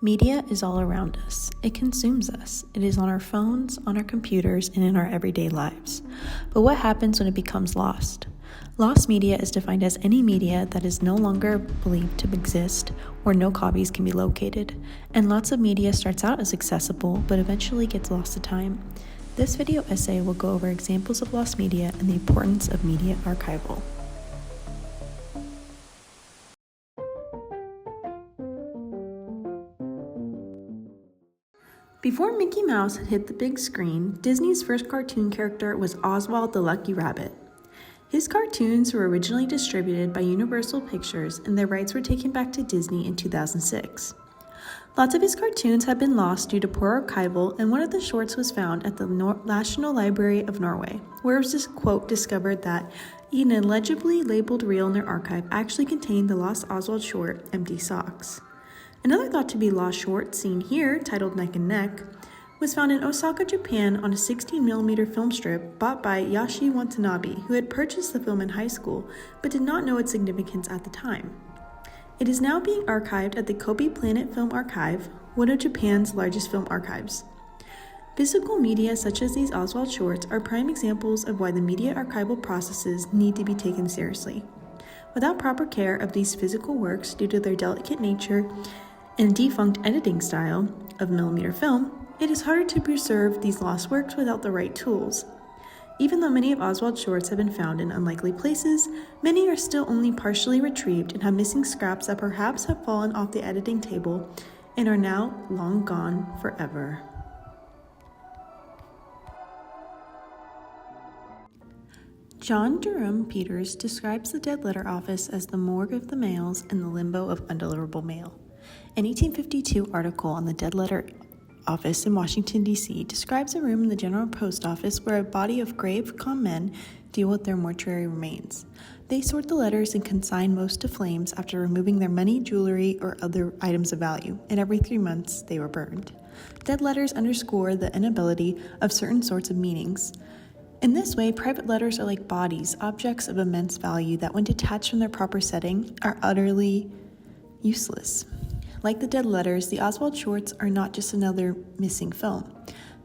Media is all around us. It consumes us. It is on our phones, on our computers, and in our everyday lives. But what happens when it becomes lost? Lost media is defined as any media that is no longer believed to exist or no copies can be located. And lots of media starts out as accessible, but eventually gets lost to time. This video essay will go over examples of lost media and the importance of media archival. Before Mickey Mouse had hit the big screen, Disney's first cartoon character was Oswald the Lucky Rabbit. His cartoons were originally distributed by Universal Pictures, and their rights were taken back to Disney in 2006. Lots of his cartoons have been lost due to poor archival, and one of the shorts was found at the National Library of Norway, where it was this quote discovered that an illegibly labeled reel in their archive actually contained the lost Oswald short, Empty Socks. Another thought to be lost short, seen here, titled Neck and Neck, was found in Osaka, Japan on a 16mm film strip bought by Yashi Watanabe, who had purchased the film in high school but did not know its significance at the time. It is now being archived at the Kobe Planet Film Archive, one of Japan's largest film archives. Physical media such as these Oswald shorts are prime examples of why the media archival processes need to be taken seriously. Without proper care of these physical works due to their delicate nature and defunct editing style of millimeter film, it is harder to preserve these lost works without the right tools. Even though many of Oswald's shorts have been found in unlikely places, many are still only partially retrieved and have missing scraps that perhaps have fallen off the editing table and are now long gone forever. John Durham Peters describes the dead letter office as the morgue of the mails and the limbo of undeliverable mail. An 1852 article on the dead letter office in Washington, D.C. describes a room in the General Post Office where a body of grave con men deal with their mortuary remains. They sort the letters and consign most to flames after removing their money, jewelry, or other items of value, and every 3 months they were burned. Dead letters underscore the inability of certain sorts of meanings. In this way, private letters are like bodies, objects of immense value that when detached from their proper setting are utterly useless. Like the dead letters, the Oswald shorts are not just another missing film.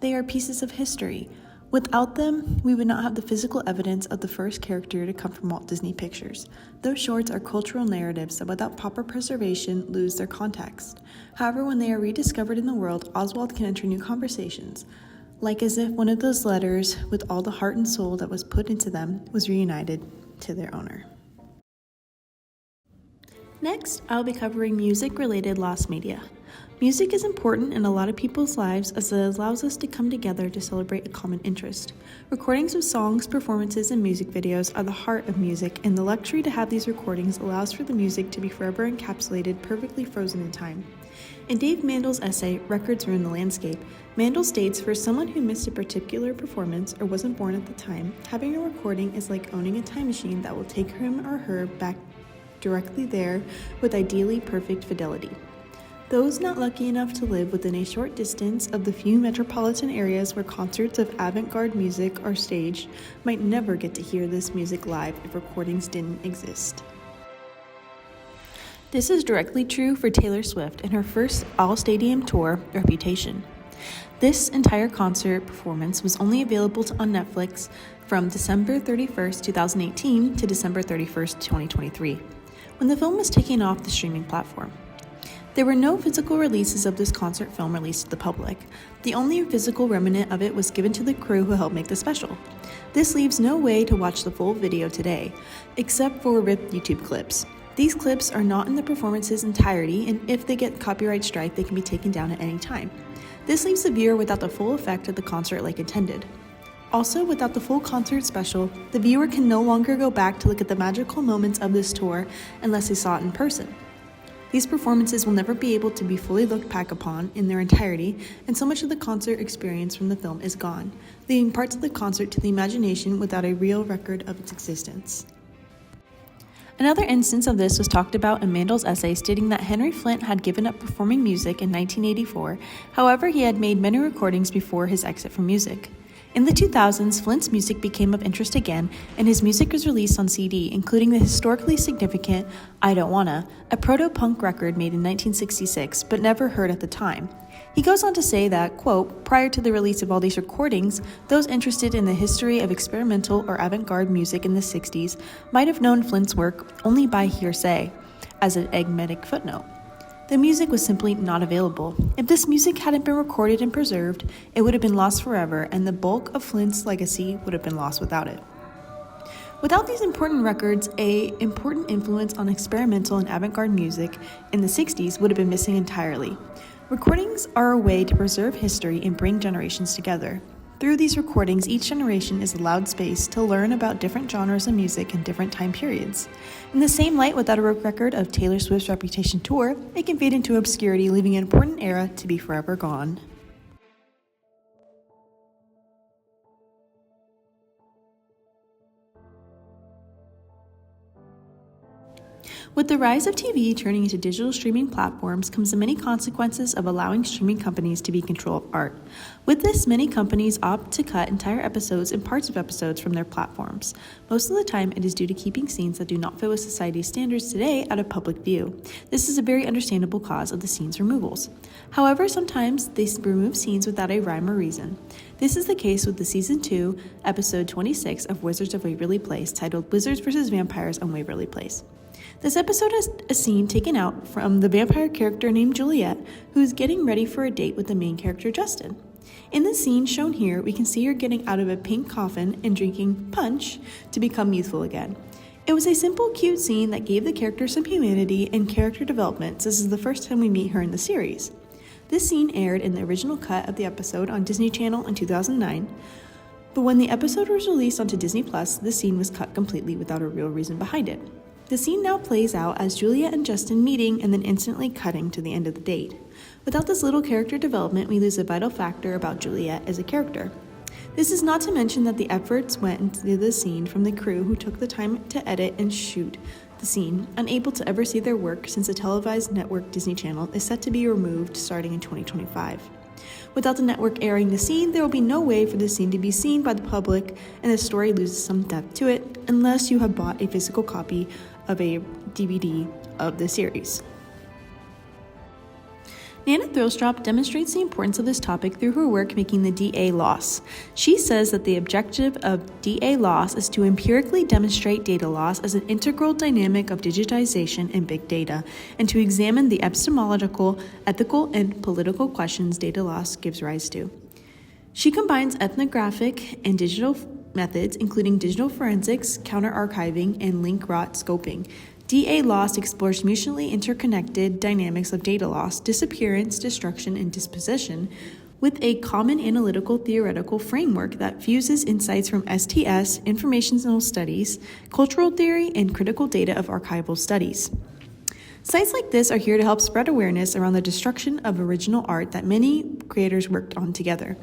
They are pieces of history. Without them, we would not have the physical evidence of the first character to come from Walt Disney Pictures. Those shorts are cultural narratives that without proper preservation lose their context. However, when they are rediscovered in the world, Oswald can enter new conversations, like as if one of those letters, with all the heart and soul that was put into them, was reunited to their owner. Next, I'll be covering music-related lost media. Music is important in a lot of people's lives as it allows us to come together to celebrate a common interest. Recordings of songs, performances, and music videos are the heart of music, and the luxury to have these recordings allows for the music to be forever encapsulated, perfectly frozen in time. In Dave Mandel's essay, Records Ruin the Landscape, Mandel states, for someone who missed a particular performance or wasn't born at the time, having a recording is like owning a time machine that will take him or her back directly there with ideally perfect fidelity. Those not lucky enough to live within a short distance of the few metropolitan areas where concerts of avant-garde music are staged might never get to hear this music live if recordings didn't exist. This is directly true for Taylor Swift and her first all-stadium tour, Reputation. This entire concert performance was only available on Netflix from December 31st, 2018 to December 31st, 2023. When the film was taken off the streaming platform. There were no physical releases of this concert film released to the public. The only physical remnant of it was given to the crew who helped make the special. This leaves no way to watch the full video today, except for ripped YouTube clips. These clips are not in the performance's entirety, and if they get copyright strike, they can be taken down at any time. This leaves the viewer without the full effect of the concert like intended. Also, without the full concert special, the viewer can no longer go back to look at the magical moments of this tour unless they saw it in person. These performances will never be able to be fully looked back upon in their entirety, and so much of the concert experience from the film is gone, leaving parts of the concert to the imagination without a real record of its existence. Another instance of this was talked about in Mandel's essay, stating that Henry Flint had given up performing music in 1984, however he had made many recordings before his exit from music. In the 2000s, Flint's music became of interest again, and his music was released on CD, including the historically significant I Don't Wanna, a proto-punk record made in 1966, but never heard at the time. He goes on to say that, quote, prior to the release of all these recordings, those interested in the history of experimental or avant-garde music in the 60s might have known Flint's work only by hearsay, as an enigmatic footnote. The music was simply not available. If this music hadn't been recorded and preserved, it would have been lost forever, and the bulk of Flint's legacy would have been lost without it. Without these important records, an important influence on experimental and avant-garde music in the 60s would have been missing entirely. Recordings are a way to preserve history and bring generations together. Through these recordings, each generation is allowed space to learn about different genres of music in different time periods. In the same light, without a record of Taylor Swift's Reputation tour, it can fade into obscurity, leaving an important era to be forever gone. With the rise of TV turning into digital streaming platforms comes the many consequences of allowing streaming companies to be in control of art. With this, many companies opt to cut entire episodes and parts of episodes from their platforms. Most of the time, it is due to keeping scenes that do not fit with society's standards today out of public view. This is a very understandable cause of the scenes removals. However, sometimes they remove scenes without a rhyme or reason. This is the case with the Season 2, Episode 26 of Wizards of Waverly Place, titled Wizards vs. Vampires on Waverly Place. This episode has a scene taken out from the vampire character named Juliet, who is getting ready for a date with the main character Justin. In the scene shown here, we can see her getting out of a pink coffin and drinking punch to become youthful again. It was a simple, cute scene that gave the character some humanity and character development, since this is the first time we meet her in the series. This scene aired in the original cut of the episode on Disney Channel in 2009, but when the episode was released onto Disney+, this scene was cut completely without a real reason behind it. The scene now plays out as Juliet and Justin meeting and then instantly cutting to the end of the date. Without this little character development, we lose a vital factor about Juliet as a character. This is not to mention that the efforts went into the scene from the crew who took the time to edit and shoot the scene, unable to ever see their work since the televised network Disney Channel is set to be removed starting in 2025. Without the network airing the scene, there will be no way for the scene to be seen by the public, and the story loses some depth to it unless you have bought a physical copy of a DVD of the series. Nana Thrillstrop demonstrates the importance of this topic through her work making the DA loss. She says that the objective of DA loss is to empirically demonstrate data loss as an integral dynamic of digitization and big data, and to examine the epistemological, ethical, and political questions data loss gives rise to. She combines ethnographic and digital methods, including digital forensics, counter-archiving, and link-rot scoping. DA loss explores mutually interconnected dynamics of data loss, disappearance, destruction, and disposition with a common analytical theoretical framework that fuses insights from STS, informational studies, cultural theory, and critical data of archival studies. Sites like this are here to help spread awareness around the destruction of original art that many creators worked on together.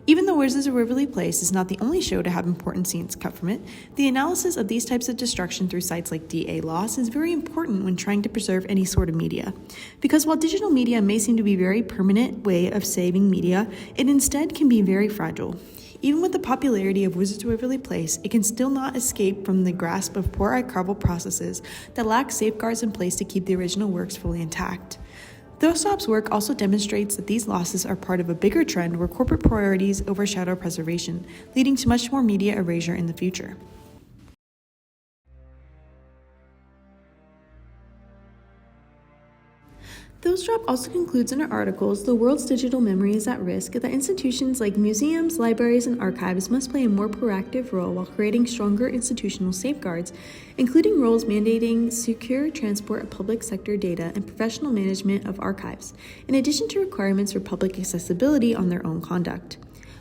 Even though Wizards of Waverly Place is not the only show to have important scenes cut from it, the analysis of these types of destruction through sites like DA Loss is very important when trying to preserve any sort of media. Because while digital media may seem to be a very permanent way of saving media, it instead can be very fragile. Even with the popularity of Wizards of Waverly Place, it can still not escape from the grasp of poor archival processes that lack safeguards in place to keep the original works fully intact. Thrillstrop's work also demonstrates that these losses are part of a bigger trend where corporate priorities overshadow preservation, leading to much more media erasure in the future. Thrillstrop also concludes in her articles, the world's digital memory is at risk, that institutions like museums, libraries, and archives must play a more proactive role while creating stronger institutional safeguards, including roles mandating secure transport of public sector data and professional management of archives, in addition to requirements for public accessibility on their own conduct.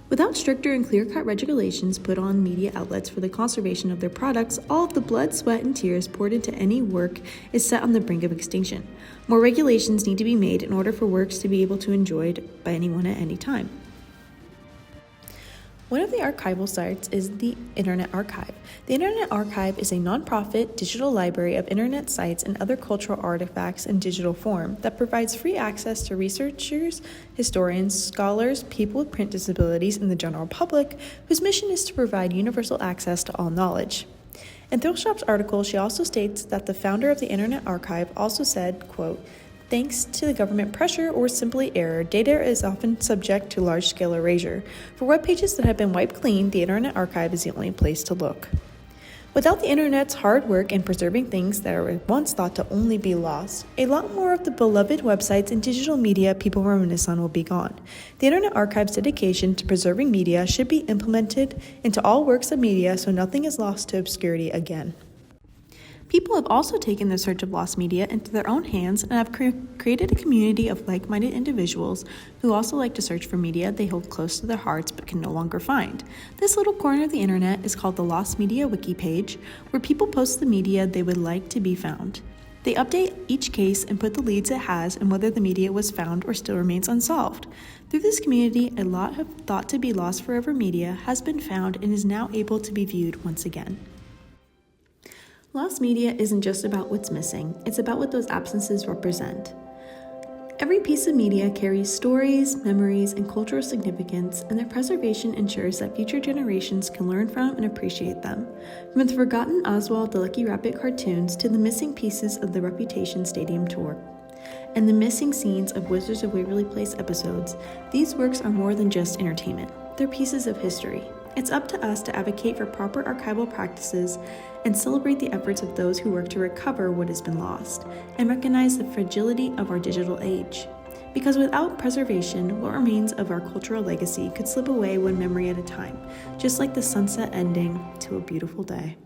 Without stricter and clear-cut regulations put on media outlets for the conservation of their products, all of the blood, sweat, and tears poured into any work is set on the brink of extinction. More regulations need to be made in order for works to be able to be enjoyed by anyone at any time. One of the archival sites is the Internet Archive. The Internet Archive is a nonprofit digital library of internet sites and other cultural artifacts in digital form that provides free access to researchers, historians, scholars, people with print disabilities, and the general public, whose mission is to provide universal access to all knowledge. In Thrillshop's article, she also states that the founder of the Internet Archive also said, quote, "Thanks to the government pressure or simply error, data is often subject to large-scale erasure. For web pages that have been wiped clean, the Internet Archive is the only place to look." Without the Internet's hard work in preserving things that were once thought to only be lost, a lot more of the beloved websites and digital media people reminisce on will be gone. The Internet Archive's dedication to preserving media should be implemented into all works of media so nothing is lost to obscurity again. People have also taken the search of lost media into their own hands and have created a community of like-minded individuals who also like to search for media they hold close to their hearts but can no longer find. This little corner of the internet is called the Lost Media Wiki page, where people post the media they would like to be found. They update each case and put the leads it has and whether the media was found or still remains unsolved. Through this community, a lot of thought to be lost forever media has been found and is now able to be viewed once again. Lost media isn't just about what's missing, it's about what those absences represent. Every piece of media carries stories, memories, and cultural significance, and their preservation ensures that future generations can learn from and appreciate them. From the forgotten Oswald the Lucky Rabbit cartoons to the missing pieces of the Reputation Stadium tour, and the missing scenes of Wizards of Waverly Place episodes, these works are more than just entertainment. They're pieces of history. It's up to us to advocate for proper archival practices and celebrate the efforts of those who work to recover what has been lost, and recognize the fragility of our digital age. Because without preservation, what remains of our cultural legacy could slip away one memory at a time, just like the sunset ending to a beautiful day.